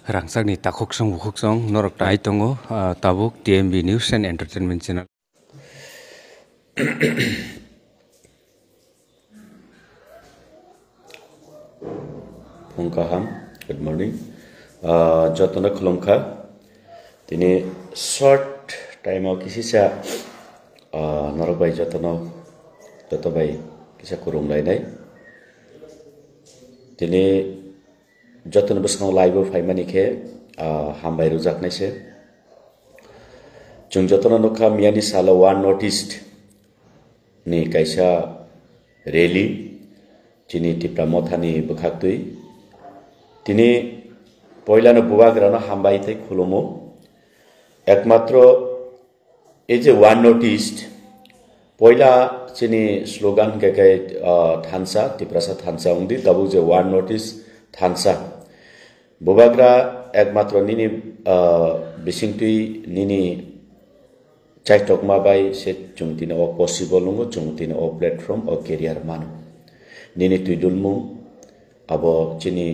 Rangsakni takoksong bukoksong norok tai tongo tabuk TMB News and Entertainment Channel. Pungkaham, good morning. Jotona khulumkha. Tini short time au kisi sa norok bai jotono joto bai kisa kurung lai nai. Tini jotono beskang live fai mani ke hambai rujak nai se. Jung jotono nokha miani sala one noticed ni kaisa rally chini tipra mothani bukhaktui. Tini poilano bubagrano hambai thai khulumo একমাত্র এই যে one noticed পয়লা চিনি slogan কেকে থানসা তিপ্রাসা থানসা উন্দি তবু যে one notice থানসা বুবাগ্রা একমাত্র নিনি বিসিংতুই নিনি চাইটকমা বাই সে চুংতিনে ও পসিবল নঙ্গো চুংতিনে ও প্ল্যাটফর্ম ও কেরিয়ার মানো নিনি তুইদুলমু আবো চিনি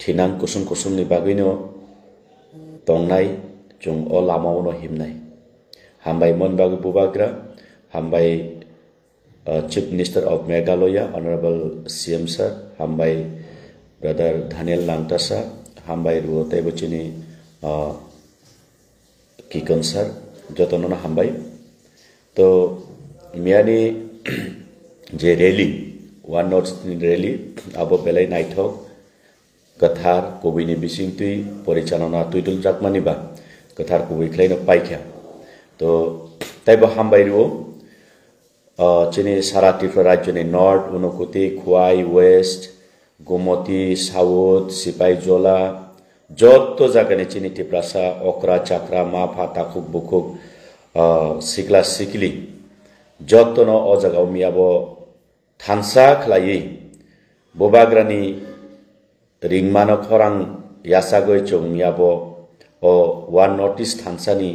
ঠিনাং কুসুম কুসুমনি বাগৈনো তংনাই Jung o lama uno himnai. Hambai Monbagu Bubagra, Hambai Chief Minister of Meghalaya, Honorable CM Sir, Hambai Brother Daniel Langtasa, Hambai Ruotai Buchini Kikon Sir, Jotonona Hambai. To Miani J Rally, one note rally, Abo Belay Nighthawk, Kathar, Kobini Bisingtui, Porichanona Tuidul Jakmaniba. Kathar ko wiklay na paikya to taiba hambai ro chini sarati rajyo ni north unokuti khwai west gomoti south sipai jola jotto jagane chini tiprasa okra chakra mapha takuk bukuk sikla sikli jotto no o jaga miabo thansa khlai bobagrani ringmano khorang yasagoi chung miabo o one notice thansani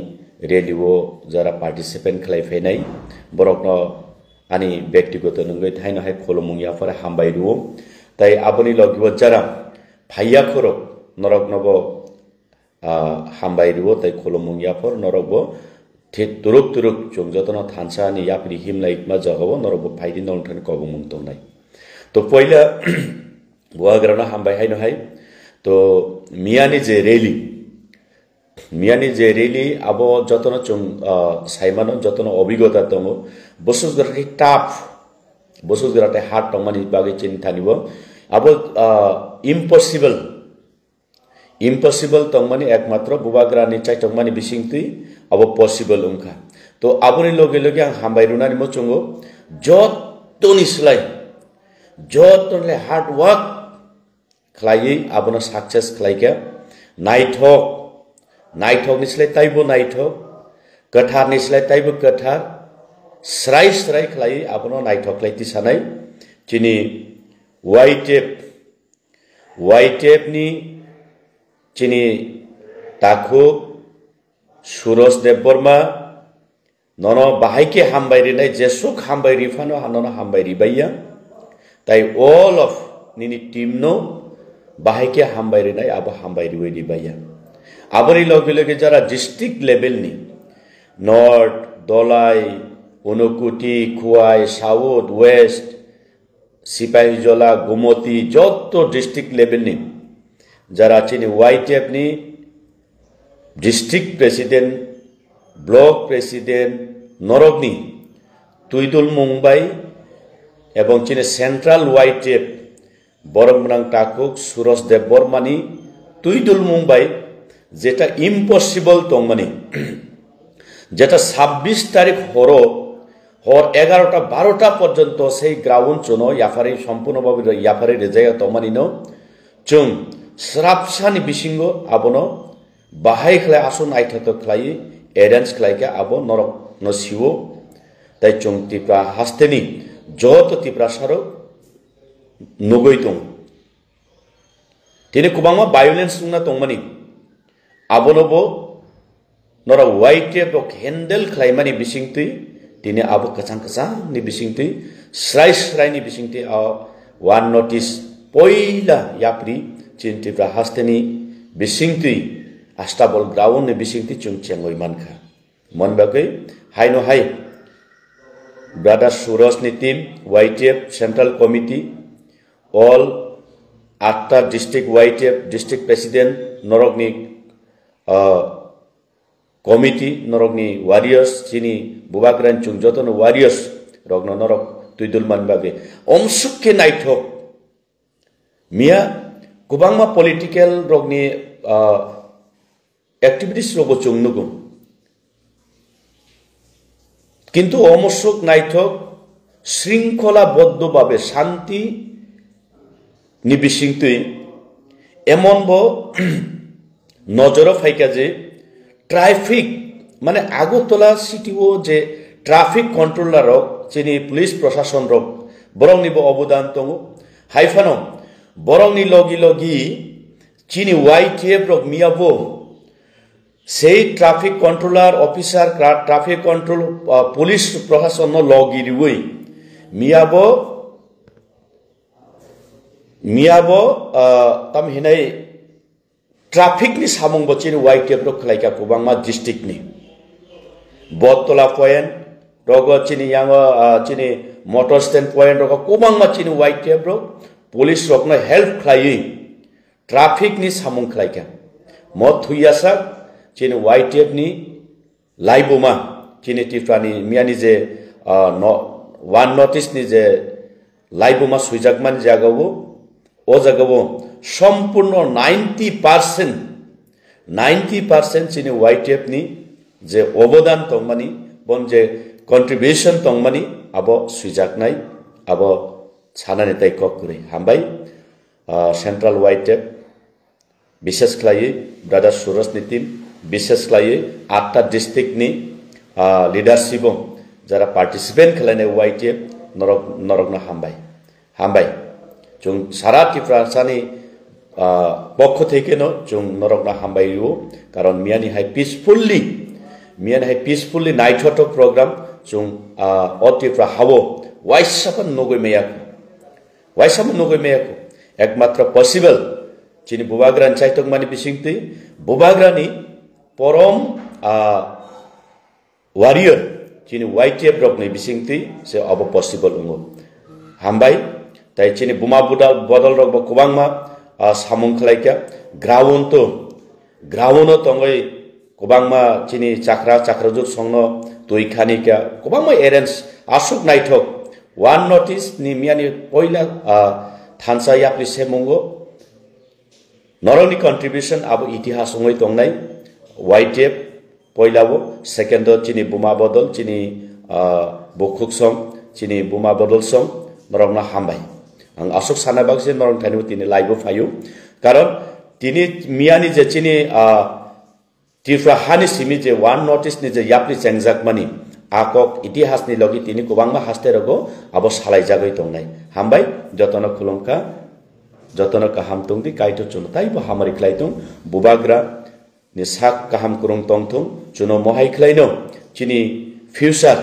radio jara participant khlai phainai borokno ani byaktigoto nungoi thaino hai kholomung ya pore hambai ruo tai aboni logibo jara phaiya khorok norok nobo hambai ruo tai kholomung ya por norokbo thik turuk chungjotono thansani yapri himlai ma jagabo norokbo phaidi nongthani kobumung tongnai to poila buagrana hambai haino hai to miani je rally Miani je rally abo jotono chung saimano jotono obigota tongo bosus garate tough bosus garate hard tongmani bagi chintanibo abo impossible tongmani ekmatro bubagrani chai tongmani bisingtui abo possible umkha to aboni loge ang hambai runani mo chungo jotoni slai jotonle hard work khlai abono success khlaika Nighthawk nislai taibo nighthawk, kathar nislai taibo kathar, srai khlai abono nighthawk lai tisanai, chini white tape ni chini takhuk, Suros Debborma, nono bahaike hambai rinai jesuk hambai rifano hanono hambai ribaya, tai all of nini team no bahaike hambai rinai abo hambai riwe ribaya. Abori loge jara district level ni north dolai unokuti khwai south west sipahijola gomoti jotto district level ni jara chini YTF ni district president block president norogni tuidul mumbai ebong chini central YTF boromnang takuk Suros Debbormani tuidul mumbai যেটা impossible তংমানি যেটা 26 তারিখ হর 11টা 12টা পর্যন্ত সেই ground চনো ইয়াফারি সম্পূর্ণভাবে ইয়াফারি রেজায়া তংমানি no চুং স্রাপসানি বিসিঙ্গ আবনো বাহাই খলাই আসন আইথাত খলাই arrange খলাইকে আবো নরক নসিও তাই চুং তিপ্রা হাস্তেনি যত তিপ্রা সারো নগৈতং তিনি কুবাংমা ভায়োলেন্স না তংমানি abonobo nora white rok handle khlaimani bisingtui tini abo kachang ni bisingtui srai ni bisingtui one notice poila yapri chinti pra hasteni bisingti astabol ground ni bisingti chung chengoi mankha monbagai haino hai brother Suraj ni team YTF Central Committee all 8 district YTF district president norokni committee norokni warriors chini bubagran chung jotono warriors rogno norok tuidul manbagai omsukke naithok mia kubangma political rogni activities rogo chung nugum কিন্তু অমসক নাইথক শৃঙ্খলাবদ্ধভাবে শান্তি নিবিসিংতুই এমনব নজর ফাইকা যে traffic মানে Agartala CTO যে traffic controller rock যিনি police প্রশাসন rock বরংনিব অবদান দङ হাইফানো বরংনি লগি লগি চিনি YTF রক মিয়াবো সেই traffic controller officer traffic control police প্রশাসন লগিরিবই মিয়াবো তাম হিনাই traffic ni samung bo chini YTF ro khlaika kubangma district ni bottola point rogo chini yang chini motor stand point rogo kubangma chini YTF ro police rok na help khlai traffic ni samung khlaika mo thuiasa chini YTF ni laiboma chini tifani miani je one notice ni je laiboma suijakman jagawo o jagawo সম্পূর্ণ 90% chini YTF ni je অবদান tongmani bon je contribution tongmani abo suijaknai abo chanani tai kokuri hambai central YTF বিশেষ khlai brother Suraj ni team বিশেষ khlai 8টা district ni leadership jara participant khlaine YTF norokna hambai chung sara tifrasani পক্ষ থেকে ন chung norokna hambairo karon miani hai peacefully night hot program chung otifra hawo waisapan nogoi meyak ekmatra possible chini bubagran chaitok mani bisingti bubagrani porom warrior chini YTF rokni bisingti se abo possible ungo hambai tai chini buma bodol rok bo kubangma samung khlaika ground tongoi kubangma chini chakrajuk songno toikhanika kubangma arrange asuk naithok one notice ni miani poila thansa yapli semungo noroni contribution abo itihas ongoi tongnai YTF poilabo second chini buma bodol chini bokhuk song chini buma bodol song norokna hambai ang asuk sanabak je norong thanu tini laibo phayu karon tini miani je chini tifra hani simi je one notice ni je yapli chengjak mani akok itihas ni logi tini kubangma haste rogo abo salai jagoi tongnai hambai jotono khulumka jotono kaham tongdi kaito chuno taibo hamari khlaitung bubagra ni sak kaham kurung tongthung chuno mohai khlaino chini future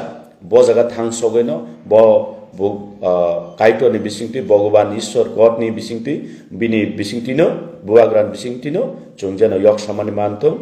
bo jaga thang sogoino bo kaito ni bisingti bhagwan ishwar god ni bisingti bini bisingtino buagran bisingtino chungjana yok samani mantung